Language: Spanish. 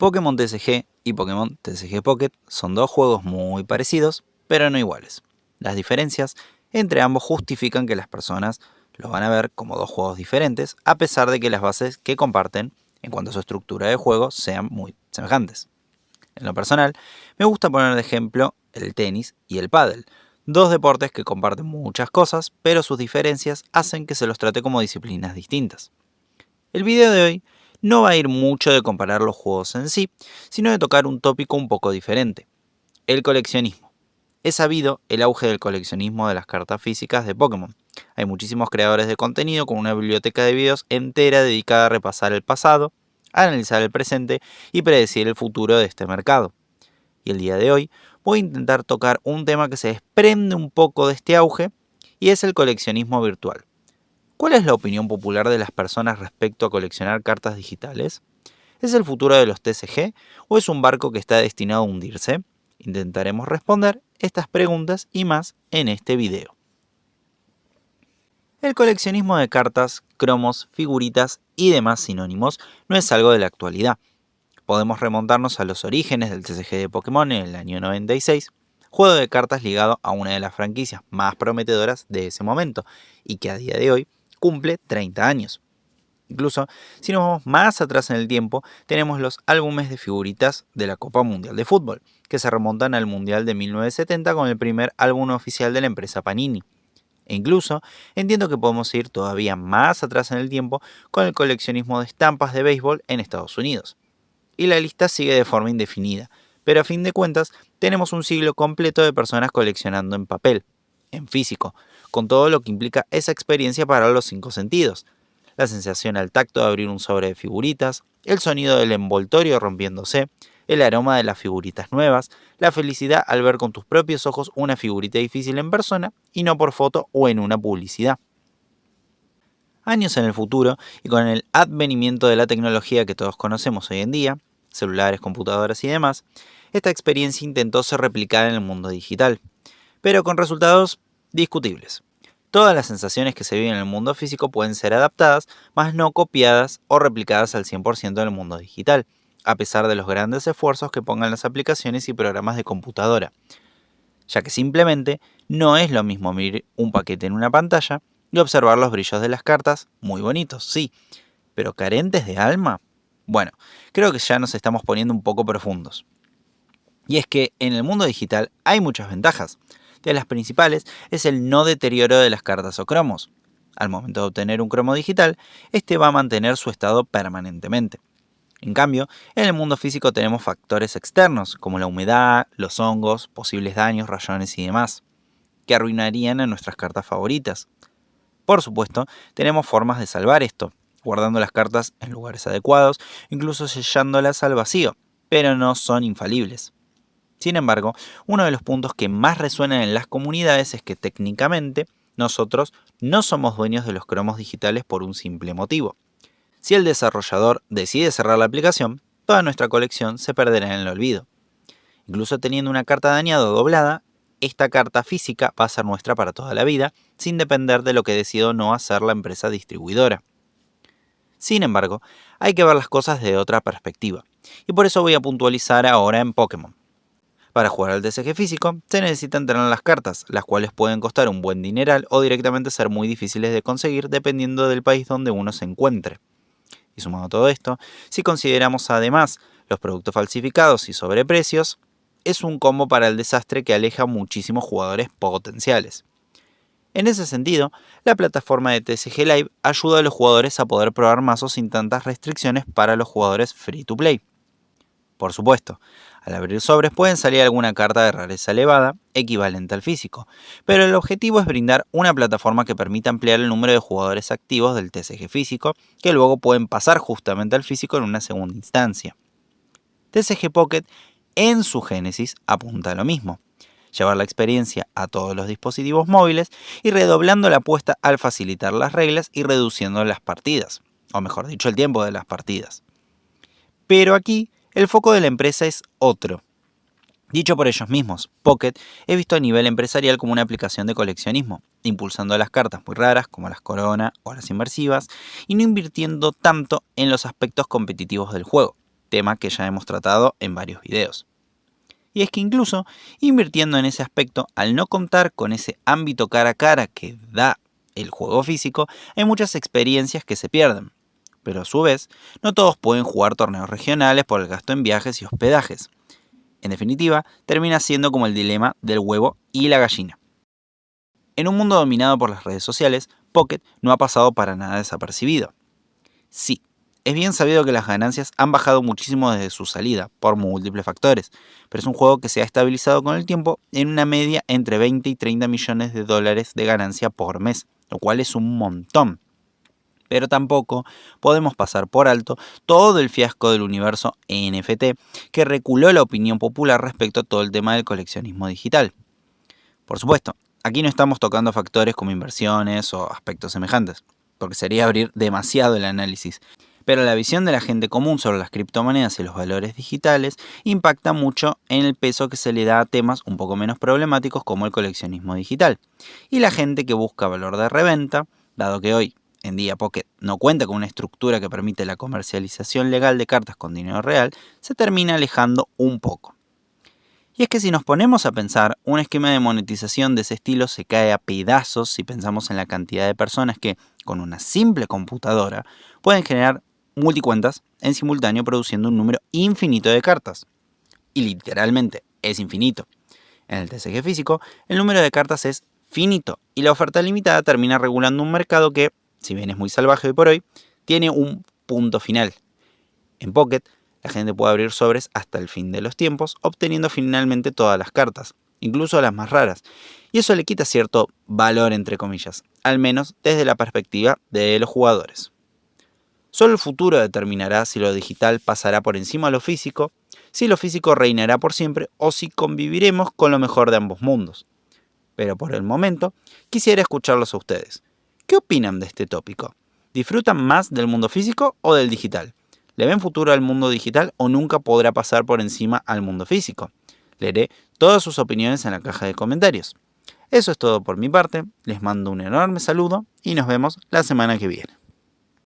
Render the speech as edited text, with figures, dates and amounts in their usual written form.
Pokémon TCG y Pokémon TCG Pocket son dos juegos muy parecidos, pero no iguales. Las diferencias entre ambos justifican que las personas los van a ver como dos juegos diferentes, a pesar de que las bases que comparten en cuanto a su estructura de juego sean muy semejantes. En lo personal, me gusta poner de ejemplo el tenis y el pádel, dos deportes que comparten muchas cosas, pero sus diferencias hacen que se los trate como disciplinas distintas. El video de hoy no va a ir mucho de comparar los juegos en sí, sino de tocar un tópico un poco diferente: el coleccionismo. Es sabido el auge del coleccionismo de las cartas físicas de Pokémon. Hay muchísimos creadores de contenido con una biblioteca de videos entera dedicada a repasar el pasado, analizar el presente y predecir el futuro de este mercado. Y el día de hoy voy a intentar tocar un tema que se desprende un poco de este auge, y es el coleccionismo virtual. ¿Cuál es la opinión popular de las personas respecto a coleccionar cartas digitales? ¿Es el futuro de los TCG o es un barco que está destinado a hundirse? Intentaremos responder estas preguntas y más en este video. El coleccionismo de cartas, cromos, figuritas y demás sinónimos no es algo de la actualidad. Podemos remontarnos a los orígenes del TCG de Pokémon en el año 96, juego de cartas ligado a una de las franquicias más prometedoras de ese momento y que a día de hoy cumple 30 años. Incluso, si nos vamos más atrás en el tiempo, tenemos los álbumes de figuritas de la Copa Mundial de Fútbol, que se remontan al Mundial de 1970 con el primer álbum oficial de la empresa Panini. E incluso, entiendo que podemos ir todavía más atrás en el tiempo con el coleccionismo de estampas de béisbol en Estados Unidos. Y la lista sigue de forma indefinida, pero a fin de cuentas, tenemos un siglo completo de personas coleccionando en papel, en físico, con todo lo que implica esa experiencia para los 5 sentidos: la sensación al tacto de abrir un sobre de figuritas, el sonido del envoltorio rompiéndose, el aroma de las figuritas nuevas, la felicidad al ver con tus propios ojos una figurita difícil en persona y no por foto o en una publicidad. Años en el futuro, y con el advenimiento de la tecnología que todos conocemos hoy en día, celulares, computadoras y demás, esta experiencia intentó ser replicada en el mundo digital, pero con resultados discutibles. Todas las sensaciones que se viven en el mundo físico pueden ser adaptadas, mas no copiadas o replicadas al 100% en el mundo digital, a pesar de los grandes esfuerzos que pongan las aplicaciones y programas de computadora, ya que simplemente no es lo mismo abrir un paquete en una pantalla y observar los brillos de las cartas, muy bonitos, sí, pero carentes de alma. Bueno, creo que ya nos estamos poniendo un poco profundos. Y es que en el mundo digital hay muchas ventajas. De las principales es el no deterioro de las cartas o cromos. Al momento de obtener un cromo digital, este va a mantener su estado permanentemente. En cambio, en el mundo físico tenemos factores externos, como la humedad, los hongos, posibles daños, rayones y demás, que arruinarían a nuestras cartas favoritas. Por supuesto, tenemos formas de salvar esto, guardando las cartas en lugares adecuados, incluso sellándolas al vacío, pero no son infalibles. Sin embargo, uno de los puntos que más resuenan en las comunidades es que técnicamente nosotros no somos dueños de los cromos digitales por un simple motivo. Si el desarrollador decide cerrar la aplicación, toda nuestra colección se perderá en el olvido. Incluso teniendo una carta dañada o doblada, esta carta física va a ser nuestra para toda la vida, sin depender de lo que decida o no hacer la empresa distribuidora. Sin embargo, hay que ver las cosas de otra perspectiva, y por eso voy a puntualizar ahora en Pokémon. Para jugar al TCG físico, se necesitan tener las cartas, las cuales pueden costar un buen dineral o directamente ser muy difíciles de conseguir dependiendo del país donde uno se encuentre. Y sumado a todo esto, si consideramos además los productos falsificados y sobreprecios, es un combo para el desastre que aleja a muchísimos jugadores potenciales. En ese sentido, la plataforma de TCG Live ayuda a los jugadores a poder probar mazos sin tantas restricciones para los jugadores free to play. Por supuesto, al abrir sobres pueden salir alguna carta de rareza elevada, equivalente al físico, pero el objetivo es brindar una plataforma que permita ampliar el número de jugadores activos del TCG físico, que luego pueden pasar justamente al físico en una segunda instancia. TCG Pocket, en su génesis, apunta a lo mismo: llevar la experiencia a todos los dispositivos móviles y redoblando la apuesta al facilitar las reglas y reduciendo las partidas, o mejor dicho, el tiempo de las partidas. Pero aquí, el foco de la empresa es otro. Dicho por ellos mismos, Pocket es visto a nivel empresarial como una aplicación de coleccionismo, impulsando las cartas muy raras como las Corona o las inmersivas, y no invirtiendo tanto en los aspectos competitivos del juego. tema que ya hemos tratado en varios videos. Y es que incluso invirtiendo en ese aspecto, al no contar con ese ámbito cara a cara que da el juego físico, hay muchas experiencias que se pierden. Pero a su vez, no todos pueden jugar torneos regionales por el gasto en viajes y hospedajes. En definitiva, termina siendo como el dilema del huevo y la gallina. En un mundo dominado por las redes sociales, Pocket no ha pasado para nada desapercibido. Sí, es bien sabido que las ganancias han bajado muchísimo desde su salida, por múltiples factores, pero es un juego que se ha estabilizado con el tiempo en una media entre 20 y 30 millones de dólares de ganancia por mes, lo cual es un montón. Pero tampoco podemos pasar por alto todo el fiasco del universo NFT que reculó la opinión popular respecto a todo el tema del coleccionismo digital. Por supuesto, aquí no estamos tocando factores como inversiones o aspectos semejantes, porque sería abrir demasiado el análisis. Pero la visión de la gente común sobre las criptomonedas y los valores digitales impacta mucho en el peso que se le da a temas un poco menos problemáticos como el coleccionismo digital. Y la gente que busca valor de reventa, dado que hoy en día Pocket no cuenta con una estructura que permite la comercialización legal de cartas con dinero real, se termina alejando un poco. Y es que si nos ponemos a pensar, un esquema de monetización de ese estilo se cae a pedazos si pensamos en la cantidad de personas que, con una simple computadora, pueden generar multicuentas en simultáneo produciendo un número infinito de cartas. Y literalmente es infinito. En el TCG físico, el número de cartas es finito y la oferta limitada termina regulando un mercado que, si bien es muy salvaje hoy por hoy, tiene un punto final. En Pocket, la gente puede abrir sobres hasta el fin de los tiempos, obteniendo finalmente todas las cartas, incluso las más raras. Y eso le quita cierto valor, entre comillas, al menos desde la perspectiva de los jugadores. Solo el futuro determinará si lo digital pasará por encima de lo físico, si lo físico reinará por siempre o si conviviremos con lo mejor de ambos mundos. Pero por el momento, quisiera escucharlos a ustedes. ¿Qué opinan de este tópico? ¿Disfrutan más del mundo físico o del digital? ¿Le ven futuro al mundo digital o nunca podrá pasar por encima al mundo físico? Leeré todas sus opiniones en la caja de comentarios. Eso es todo por mi parte, les mando un enorme saludo y nos vemos la semana que viene.